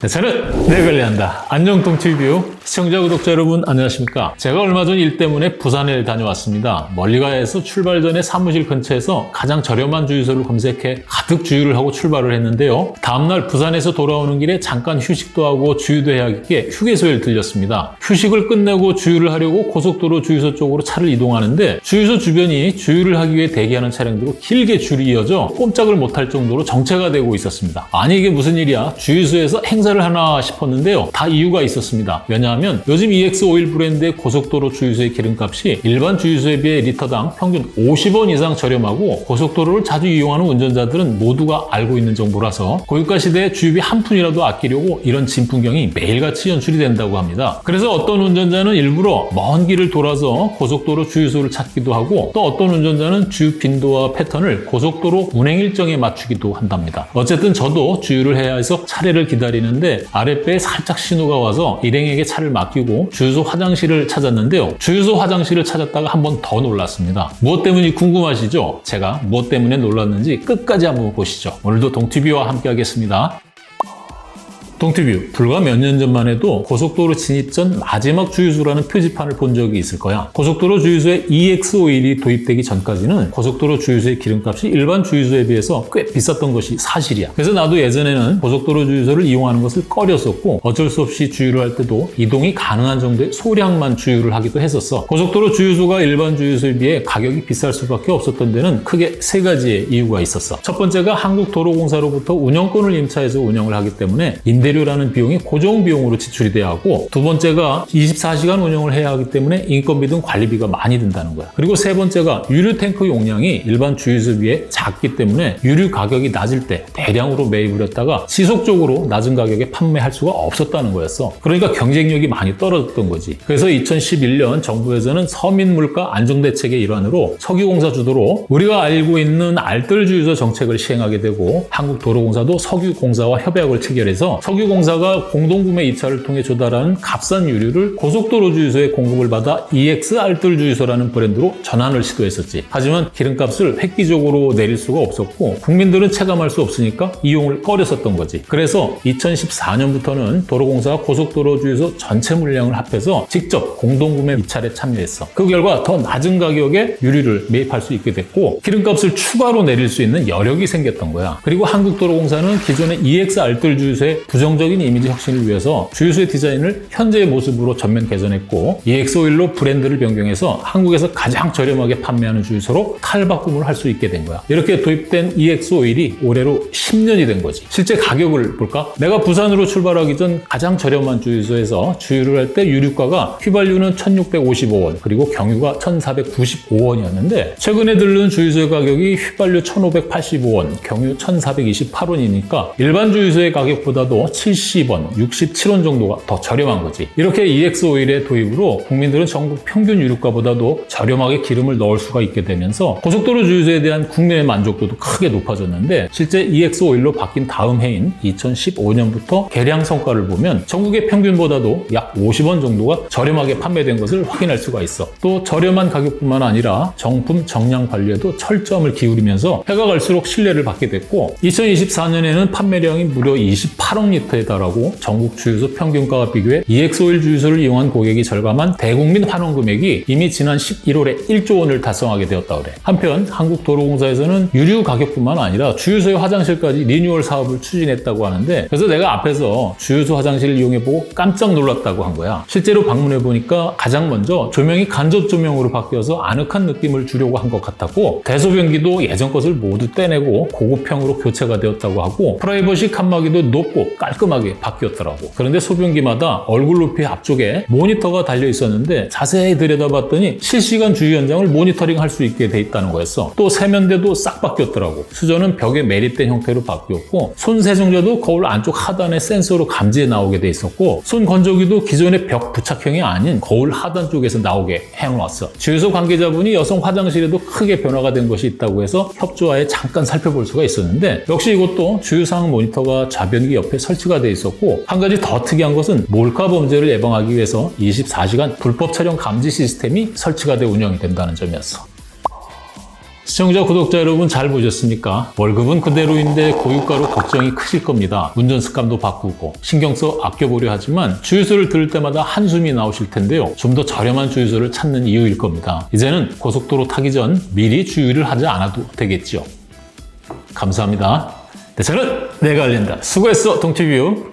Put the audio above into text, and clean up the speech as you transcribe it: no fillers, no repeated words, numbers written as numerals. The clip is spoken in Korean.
네, 저는 내 관리한다. 안녕통 TV뷰 시청자 구독자 여러분 안녕하십니까? 제가 얼마 전 일 때문에 부산에 다녀왔습니다. 멀리 가야 해서 출발 전에 사무실 근처에서 가장 저렴한 주유소를 검색해 가득 주유를 하고 출발을 했는데요. 다음날 부산에서 돌아오는 길에 잠깐 휴식도 하고 주유도 해야겠기에 휴게소에 들렸습니다. 휴식을 끝내고 주유를 하려고 고속도로 주유소 쪽으로 차를 이동하는데 주유소 주변이 주유를 하기 위해 대기하는 차량들로 길게 줄이 이어져 꼼짝을 못할 정도로 정체가 되고 있었습니다. 아니 이게 무슨 일이야? 주유소에서 행사를 하나 싶었는데요. 다 이유가 있었습니다. 왜냐하면 요즘 EX521 브랜드의 고속도로 주유소의 기름값이 일반 주유소에 비해 리터당 평균 50원 이상 저렴하고 고속도로를 자주 이용하는 운전자들은 모두가 알고 있는 정보라서 고유가 시대에 주유비 한 푼이라도 아끼려고 이런 진풍경이 매일같이 연출이 된다고 합니다. 그래서 어떤 운전자는 일부러 먼 길을 돌아서 고속도로 주유소를 찾기도 하고 또 어떤 운전자는 주유 빈도와 패턴을 고속도로 운행 일정에 맞추기도 한답니다. 어쨌든 저도 주유를 해야 해서 차례를 기다리는데 아랫배에 살짝 신호가 와서 일행에게 차를 맡기고 주유소 화장실을 찾았는데요. 주유소 화장실을 찾았다가 한 번 더 놀랐습니다. 무엇 때문인지 궁금하시죠? 제가 무엇 때문에 놀랐는지 끝까지 한번 보시죠. 오늘도 동티뷰와 함께 하겠습니다. 동티뷰, 불과 몇 년 전만 해도 고속도로 진입 전 마지막 주유소라는 표지판을 본 적이 있을 거야. 고속도로 주유소에 EX521이 도입되기 전까지는 고속도로 주유소의 기름값이 일반 주유소에 비해서 꽤 비쌌던 것이 사실이야. 그래서 나도 예전에는 고속도로 주유소를 이용하는 것을 꺼렸었고 어쩔 수 없이 주유를 할 때도 이동이 가능한 정도의 소량만 주유를 하기도 했었어. 고속도로 주유소가 일반 주유소에 비해 가격이 비쌀 수밖에 없었던 데는 크게 세 가지의 이유가 있었어. 첫 번째가 한국도로공사로부터 운영권을 임차해서 운영을 하기 때문에 임대료라는 비용이 고정 비용으로 지출이 돼야 하고, 두 번째가 24시간 운영을 해야 하기 때문에 인건비 등 관리비가 많이 든다는 거야. 그리고 세 번째가 유류 탱크 용량이 일반 주유소에 비해 작기 때문에 유류 가격이 낮을 때 대량으로 매입을 했다가 지속적으로 낮은 가격에 판매할 수가 없었다는 거였어. 그러니까 경쟁력이 많이 떨어졌던 거지. 그래서 2011년 정부에서는 서민물가 안정대책의 일환으로 석유공사 주도로 우리가 알고 있는 알뜰주유소 정책을 시행하게 되고, 한국도로공사도 석유공사와 협약을 체결해서 석유공사가 공동구매 입찰을 통해 조달하는 값싼 유류를 고속도로 주유소에 공급을 받아 EX 알뜰주유소라는 브랜드로 전환을 시도했었지. 하지만 기름값을 획기적으로 내릴 수가 없었고 국민들은 체감할 수 없으니까 이용을 꺼렸었던 거지. 그래서 2014년부터는 도로공사가 고속도로 주유소 전체 물량을 합해서 직접 공동구매 입찰에 참여했어. 그 결과 더 낮은 가격에 유류를 매입할 수 있게 됐고 기름값을 추가로 내릴 수 있는 여력이 생겼던 거야. 그리고 한국도로공사는 기존의 EX 알뜰주유소의 부정적인 이미지 혁신을 위해서 주유소의 디자인을 현재의 모습으로 전면 개선했고 EX521로 브랜드를 변경해서 한국에서 가장 저렴하게 판매하는 주유소로 탈바꿈을 할 수 있게 된 거야. 이렇게 도입된 EX521이 올해로 10년이 된 거지. 실제 가격을 볼까? 내가 부산으로 출발하기 전 가장 저렴한 주유소에서 주유를 할 때 유류가가 휘발유는 1,655원 그리고 경유가 1,495원이었는데 최근에 들른 주유소의 가격이 휘발유 1,585원, 경유 1,428원이니까 일반 주유소의 가격보다도 70원, 67원 정도가 더 저렴한 거지. 이렇게 EX521의 도입으로 국민들은 전국 평균 유류가보다도 저렴하게 기름을 넣을 수가 있게 되면서 고속도로 주유소에 대한 국민의 만족도도 크게 높아졌는데, 실제 EX521로 바뀐 다음 해인 2015년부터 계량 성과를 보면 전국의 평균보다도 약 50원 정도가 저렴하게 판매된 것을 확인할 수가 있어. 또 저렴한 가격뿐만 아니라 정품 정량 관리에도 철저함을 기울이면서 해가 갈수록 신뢰를 받게 됐고 2024년에는 판매량이 무려 28억 리터에 달하고 전국 주유소 평균가와 비교해 EX521 주유소를 이용한 고객이 절감한 대국민 환원 금액이 이미 지난 11월에 1조 원을 달성하게 되었다 그래. 한편 한국도로공사에서는 유류 가격뿐만 아니라 주유소의 화장실까지 리뉴얼 사업을 추진했다고 하는데, 그래서 내가 앞에서 주유소 화장실을 이용해보고 깜짝 놀랐다고 한 거야. 실제로 방문해보니까 가장 먼저 조명이 간접 조명으로 바뀌어서 아늑한 느낌을 주려고 한 것 같았고, 대소변기도 예전 것을 모두 떼내고 고급형으로 교체가 되었다고 하고 프라이버시 칸막이도 높고 깔끔하게 바뀌었더라고. 그런데 소변기마다 얼굴 높이 앞쪽에 모니터가 달려 있었는데 자세히 들여다봤더니 실시간 주유 현장을 모니터링 할 수 있게 돼 있다는 거였어. 또 세면대도 싹 바뀌었더라고. 수전은 벽에 매립된 형태로 바뀌었고 손 세정제도 거울 안쪽 하단에 센서로 감지해 나오게 돼 있었고 손 건조기도 기존의 벽 부착형이 아닌 거울 하단 쪽에서 나오게 해놓았어. 주유소 관계자분이 여성 화장실에도 크게 변화가 된 것이 있다고 해서 협조하에 잠깐 살펴볼 수가 있었는데, 역시 이것도 주유상 모니터가 좌변기 옆에 설치가 돼 있었고, 한 가지 더 특이한 것은 몰카 범죄를 예방하기 위해서 24시간 불법 촬영 감지 시스템이 설치가 돼 운영이 된다는 점이었어. 시청자, 구독자 여러분 잘 보셨습니까? 월급은 그대로인데 고유가로 걱정이 크실 겁니다. 운전 습관도 바꾸고 신경 써 아껴보려 하지만 주유소를 들을 때마다 한숨이 나오실 텐데요. 좀 더 저렴한 주유소를 찾는 이유일 겁니다. 이제는 고속도로 타기 전 미리 주유를 하지 않아도 되겠죠. 감사합니다. 네, 저는 내가 알린다. 수고했어, 동티뷰.